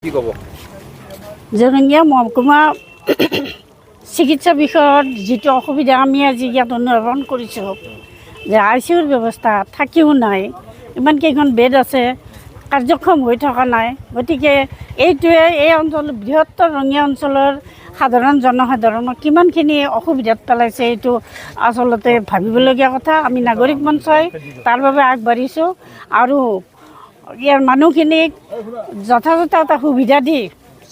কি ক'ব? জননীয়া মহকুমা চিকিৎসা বিষয়ত যিটো অসুবিধা আমি আজি ইয়াত অনুধাৱন কৰিছোঁ যে ICUৰ ব্যৱস্থা থাকিও নাই, ইমানকেইখন বেড আছে, কাৰ্যক্ষম হৈ থকা নাই। গতিকে এইটোৱে এই অঞ্চল বৃহত্তৰ ৰঙিয়া অঞ্চলৰ সাধাৰণ জনসাধাৰণক কিমানখিনি অসুবিধাত পেলাইছে এইটো আচলতে ভাবিবলগীয়া কথা। আমি নাগৰিক মঞ্চই তাৰ বাবে আগবাঢ়িছোঁ আৰু ইয়াৰ মানুহখিনিক যথাযথ এটা সুবিধা দি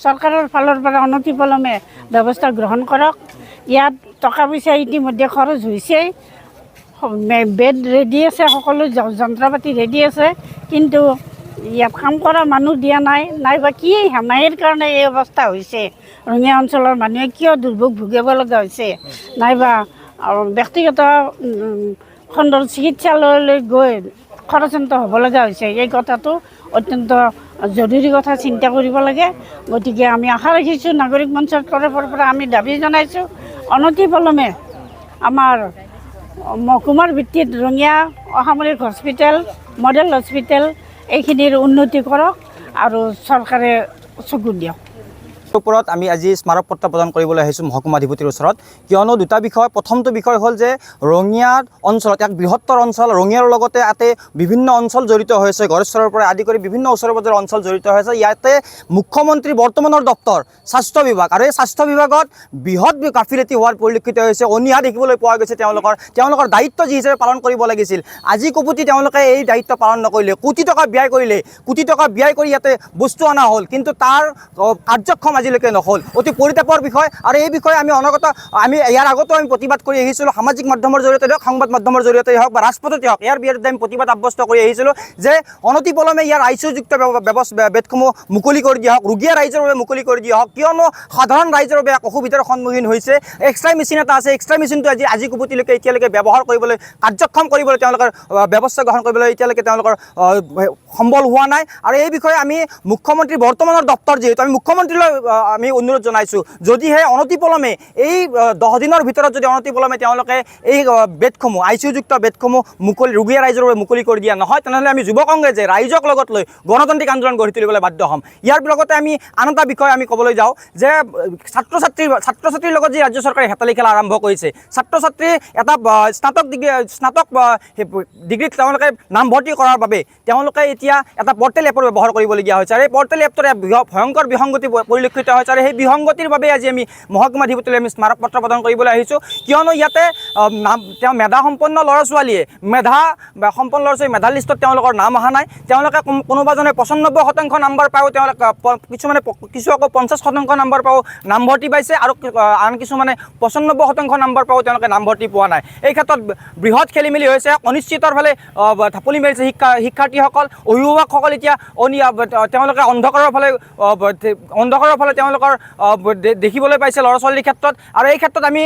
চৰকাৰৰ ফালৰ পৰা অনতিপলমে ব্যৱস্থা গ্ৰহণ কৰক। ইয়াত টকা পইচা ইতিমধ্যে খৰচ হৈছেই, বেড ৰেডি আছে, সকলো যন্ত্ৰ পাতি ৰেডি আছে, কিন্তু ইয়াত কাম কৰা মানুহ দিয়া নাই, নাইবা কি হেমাহিৰ কাৰণে এই অৱস্থা হৈছে, ৰঙিয়া অঞ্চলৰ মানুহে কিয় দুৰ্ভোগ ভুগিব লগা হৈছে, নাইবা ব্যক্তিগত খণ্ডৰ চিকিৎসালয়লৈ গৈ খৰচন্ত হ'ব লগা হৈছে, এই কথাটো অত্যন্ত জৰুৰী কথা, চিন্তা কৰিব লাগে। গতিকে আমি আশা ৰাখিছোঁ নাগৰিক মঞ্চৰ তৰফৰ পৰা আমি দাবী জনাইছোঁ অনতিপলমে আমাৰ মহকুমাৰ ভিত্তিত ৰঙিয়া অসামৰিক হস্পিটেল, মডেল হস্পিটেল এইখিনিৰ উন্নতি কৰক আৰু চৰকাৰে চকু দিয়ক। ওপৰত আমি আজি স্মাৰক পত্ৰ প্ৰদান কৰিবলৈ আহিছোঁ মহকুমাধিপতিৰ ওচৰত, কিয়নো দুটা বিষয়। প্ৰথমটো বিষয় হ'ল যে ৰঙিয়া অঞ্চলত এক বৃহত্তৰ অঞ্চল, ৰঙিয়াৰ লগতে ইয়াতে বিভিন্ন অঞ্চল জড়িত হৈছে, গড়েশ্বৰৰ পৰা আদি কৰি বিভিন্ন ওচৰে পাজৰে অঞ্চল জড়িত হৈছে। ইয়াতে মুখ্যমন্ত্ৰী বৰ্তমানৰ দপ্তৰ স্বাস্থ্য বিভাগ, আৰু এই স্বাস্থ্য বিভাগত বৃহৎ গাফিলতি হোৱাৰ পৰিলক্ষিত হৈছে, অনীহা দেখিবলৈ পোৱা গৈছে। তেওঁলোকৰ দায়িত্ব যি হিচাপে পালন কৰিব লাগিছিল, আজি কপুটি তেওঁলোকে এই দায়িত্ব পালন নকৰিলে, কোটি টকা ব্যয় কৰি ইয়াতে বস্তু অনা হ'ল, কিন্তু তাৰ কাৰ্যক্ষম আজিলৈকে নহ'ল। অতি পৰিতাপৰ বিষয়, আৰু এই বিষয়ে আমি ইয়াৰ আগতো আমি প্ৰতিবাদ কৰি আহিছিলোঁ, সামাজিক মাধ্যমৰ জৰিয়তে হওক, সংবাদ মাধ্যমৰ জৰিয়তে হওক বা ৰাজপথতে হওক, ইয়াৰ বিৰুদ্ধে আমি প্ৰতিবাদ সাব্যস্ত কৰি আহিছিলোঁ যে অনতিপলমে ইয়াৰ ICU-যুক্ত বেডসমূহ মুকলি কৰি দিয়া হওক, ৰোগীয়া ৰাইজৰ বাবে মুকলি কৰি দিয়া হওক, কিয়নো সাধাৰণ ৰাইজৰ বাবে এক অসুবিধাৰ সন্মুখীন হৈছে। এক্সট্ৰা মেচিন এটা আছে, এক্সট্ৰা মেচিনটো আজি কুপুতিলৈকে এতিয়ালৈকে ব্যৱহাৰ কৰিবলৈ, কাৰ্যক্ষম কৰিবলৈ তেওঁলোকৰ ব্যৱস্থা গ্ৰহণ কৰিবলৈ এতিয়ালৈকে তেওঁলোকৰ সম্বল হোৱা নাই। আৰু এই বিষয়ে আমি মুখ্যমন্ত্ৰী বৰ্তমানৰ দপ্তৰ, যিহেতু আমি মুখ্যমন্ত্ৰীলৈ আমি অনুৰোধ জনাইছোঁ, যদিহে অনতিপলমে এই 10 দিনৰ ভিতৰত যদি অনতিপলমে তেওঁলোকে এই বেডসমূহ, ICU-যুক্ত বেডসমূহ ৰোগীয়া ৰাইজৰ বাবে মুকলি কৰি দিয়া নহয়, তেনেহ'লে আমি যুৱ কংগ্ৰেছে ৰাইজক লগত লৈ গণতান্ত্ৰিক আন্দোলন গঢ়ি তুলিবলৈ বাধ্য হ'ম। ইয়াৰ লগতে আমি আন এটা বিষয় আমি ক'বলৈ যাওঁ যে ছাত্ৰ ছাত্ৰীৰ লগত যি ৰাজ্য চৰকাৰে হেতালি খেলা আৰম্ভ কৰিছে, ছাত্ৰ ছাত্ৰী এটা স্নাতক ডিগ্ৰীত তেওঁলোকে নামভৰ্তি কৰাৰ বাবে তেওঁলোকে এতিয়া এটা পৰ্টেল এপৰ ব্যৱহাৰ কৰিবলগীয়া হৈছে, আৰু এই পৰ্টেল এপটোৰ ভয়ংকৰ বিসংগতি পৰিলক্ষিত হৈছে। আৰু সেই বিসংগতিৰ বাবে আজি আমি মহকুমাধিপতিলৈ আমি স্মাৰক পত্ৰ প্ৰদান কৰিবলৈ আহিছোঁ, কিয়নো ইয়াতে তেওঁ মেধাসম্পন্ন ল'ৰা ছোৱালীয়ে মেধা লিষ্টত তেওঁলোকৰ নাম অহা নাই। তেওঁলোকে কোনোবাজনে 95% নাম্বাৰ পায়ো, কিছু আকৌ 50% নাম্বাৰ পায়ো নামভৰ্তি পাইছে, আৰু আন কিছুমানে 95% নাম্বাৰ পায়ো তেওঁলোকে নামভৰ্তি পোৱা নাই। এই ক্ষেত্ৰত বৃহৎ খেলি মেলি হৈছে, অনিশ্চিতৰ ফালে ঢাপলি মেলিছে শিক্ষাৰ্থীসকল, অভিভাৱকসকল। এতিয়া তেওঁলোকে অন্ধকাৰৰ ফালে তেওঁলোকৰ দেখিবলৈ পাইছে ল'ৰা ছোৱালীৰ ক্ষেত্ৰত। আৰু এই ক্ষেত্ৰত আমি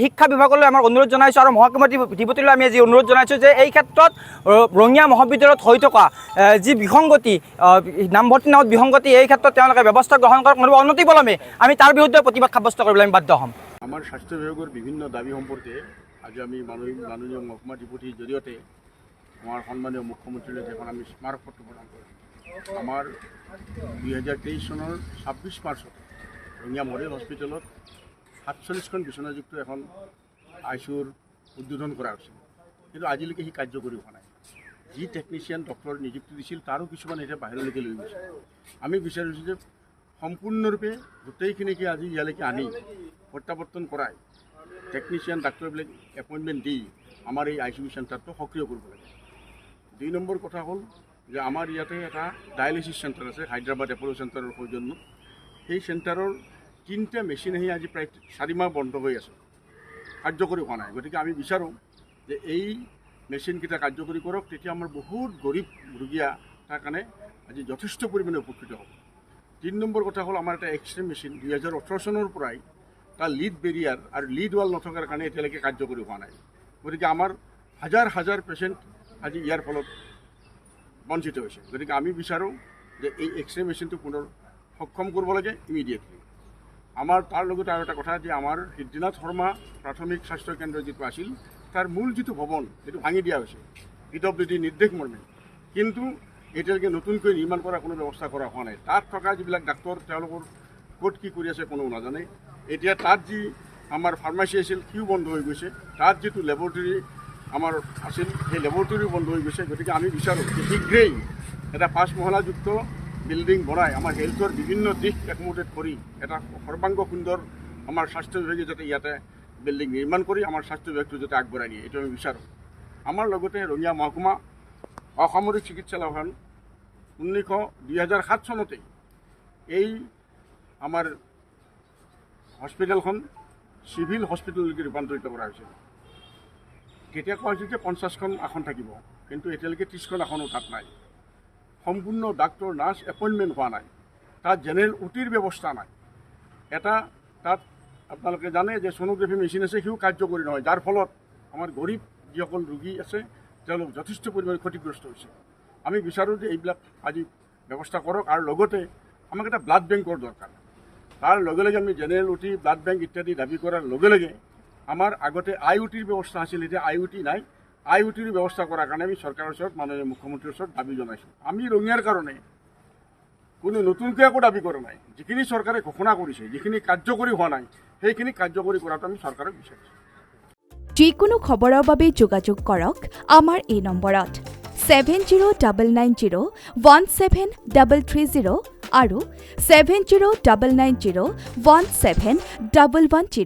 শিক্ষা বিভাগলৈ আমাৰ অনুৰোধ জনাইছোঁ, আৰু মহকুমাধিপতিলৈ আমি আজি অনুৰোধ জনাইছোঁ যে এই ক্ষেত্ৰত ৰঙিয়া মহাবিদ্যালয়ত হৈ থকা যি বিসংগতি, নামভৰ্তি নামত বিসংগতি, এই ক্ষেত্ৰত তেওঁলোকে ব্যৱস্থা গ্ৰহণ কৰক, নহ'লে অনতিপলমে আমি তাৰ বিৰুদ্ধে প্ৰতিবাদ সাব্যস্ত কৰিবলৈ আমি বাধ্য হ'ম। আমাৰ স্বাস্থ্য বিভাগৰ বিভিন্ন দাবী সম্পৰ্কে আজি আমি মাননীয় মহকুমাধিপতিৰ জৰিয়তে আমাৰ সন্মানীয় মুখ্যমন্ত্ৰীলৈ এখন আমি স্মাৰক পত্ৰ প্ৰদান কৰিম। আমাৰ 2023 চনৰ 26 মাৰ্চত ৰঙিয়া মডেল হস্পিটেলত 47খন বিচনাযুক্ত এখন ICUৰ উদ্বোধন কৰা হৈছিল, কিন্তু আজিলৈকে সি কাৰ্যকৰী হোৱা নাই। যি টেকনিচিয়ান ডক্টৰ নিযুক্তি দিছিল তাৰো কিছুমান এতিয়া বাহিৰলৈকে লৈ গৈছে। আমি বিচাৰিছোঁ যে সম্পূৰ্ণৰূপে গোটেইখিনিকে আজি ইয়ালৈকে আনি প্ৰত্যাৱৰ্তন কৰাই টেকনিচিয়ান ডাক্তৰবিলাক এপইণ্টমেণ্ট দি আমাৰ এই ICU চেণ্টাৰটো সক্ৰিয় কৰিব লাগে। 2 নম্বৰ কথা হ'ল যে আমাৰ ইয়াতে এটা ডায়েলিচিছ চেণ্টাৰ আছে, হায়দৰাবাদ এপ'ল' চেণ্টাৰৰ সৌজন্যত। সেই চেণ্টাৰৰ 3টা মেচিন আহি আজি প্ৰায় 4 মাহ বন্ধ হৈ আছে, কাৰ্যকৰী হোৱা নাই। গতিকে আমি বিচাৰোঁ যে এই মেচিনকেইটা কাৰ্যকৰী কৰক, তেতিয়া আমাৰ বহুত গৰীব ৰোগীয়া তাৰ কাৰণে আজি যথেষ্ট পৰিমাণে উপকৃত হ'ব। 3 নম্বৰ কথা হ'ল আমাৰ এটা এক্সৰে মেচিন 2018 চনৰ পৰাই তাৰ লিড বেৰিয়াৰ আৰু লিড ৱাল নথকাৰ কাৰণে এতিয়ালৈকে কাৰ্যকৰী হোৱা নাই। গতিকে আমাৰ হাজাৰ পেচেণ্ট আজি ইয়াৰ ফলত বঞ্চিত হৈছে। গতিকে আমি বিচাৰোঁ যে এই এক্সৰে মেচিনটো পুনৰ সক্ষম কৰিব লাগে ইমিডিয়েটলি। আমাৰ তাৰ লগতে আৰু এটা কথা যে আমাৰ সিদ্ধিনাথ শৰ্মা প্ৰাথমিক স্বাস্থ্য কেন্দ্ৰ যিটো আছিল, তাৰ মূল যিটো ভৱন সেইটো ভাঙি দিয়া হৈছে PWD নিৰ্দেশ মৰ্মে, কিন্তু এতিয়ালৈকে নতুনকৈ নিৰ্মাণ কৰা কোনো ব্যৱস্থা কৰা হোৱা নাই। তাত থকা যিবিলাক ডাক্তৰ তেওঁলোকৰ ক'ত কি কৰি আছে কোনো নাজানে। এতিয়া তাত যি আমাৰ ফাৰ্মাচী আছিল সিও বন্ধ হৈ গৈছে, তাত যিটো লেবৰেটৰী আমাৰ আছিল সেই লেবৰেটৰীও বন্ধ হৈ গৈছে। গতিকে আমি বিচাৰোঁ যে শীঘ্ৰেই এটা 5 মহলাযুক্ত বিল্ডিং বনাই আমাৰ হেল্থৰ বিভিন্ন দিশ একমোটেট কৰি এটা সৰ্বাংগ সুন্দৰ আমাৰ স্বাস্থ্য বিভাগে যাতে ইয়াতে বিল্ডিং নিৰ্মাণ কৰি আমাৰ স্বাস্থ্য বিভাগটো যাতে আগবঢ়াই নিয়ে, এইটো আমি বিচাৰোঁ। আমাৰ লগতে ৰঙিয়া মহকুমা অসামৰিক চিকিৎসালয়খন 2007 চনতেই এই আমাৰ হস্পিটেলখন চিভিল হস্পিটেললৈকে ৰূপান্তৰিত কৰা হৈছিল। তেতিয়া কোৱা হৈছিল যে 50খন আসন থাকিব, কিন্তু এতিয়ালৈকে 30খন আসনো তাত নাই। সম্পূৰ্ণ ডাক্তৰ নাৰ্ছ এপইণ্টমেণ্ট হোৱা নাই। তাত জেনেৰেল OTৰ ব্যৱস্থা নাই। এটা তাত আপোনালোকে জানে যে ছ'নোগ্ৰাফি মেচিন আছে, সিও কাৰ্যকৰী নহয়, যাৰ ফলত আমাৰ গৰীব যিসকল ৰোগী আছে তেওঁলোক যথেষ্ট পৰিমাণে ক্ষতিগ্ৰস্ত হৈছে। আমি বিচাৰোঁ যে এইবিলাক আজি ব্যৱস্থা কৰক, আৰু লগতে আমাক এটা ব্লাড বেংকৰ দৰকাৰ। তাৰ লগে লগে আমি জেনেৰেল OT, ব্লাড বেংক ইত্যাদি দাবী কৰাৰ লগে লগে আমাৰ আগতে IOTৰ ব্যৱস্থা আছিল, এতিয়া IOT নাই। IOTৰ ব্যৱস্থা কৰাৰ কাৰণে আমি চৰকাৰৰ ওচৰত, মাননীয় মুখ্যমন্ত্ৰীৰ ওচৰত দাবী জনাইছোঁ। আমি ৰঙিয়াৰ কাৰণে কোনো নতুনকৈ একো দাবী কৰা নাই। যিখিনি চৰকাৰে ঘোষণা কৰিছে, যিখিনি কাৰ্যকৰী হোৱা নাই, সেইখিনি কাৰ্যকৰী কৰাটো আমি চৰকাৰক বিচাৰিছোঁ। যিকোনো খবৰৰ বাবে যোগাযোগ কৰক আমাৰ এই নম্বৰত 7099017330 আৰু 7099017110।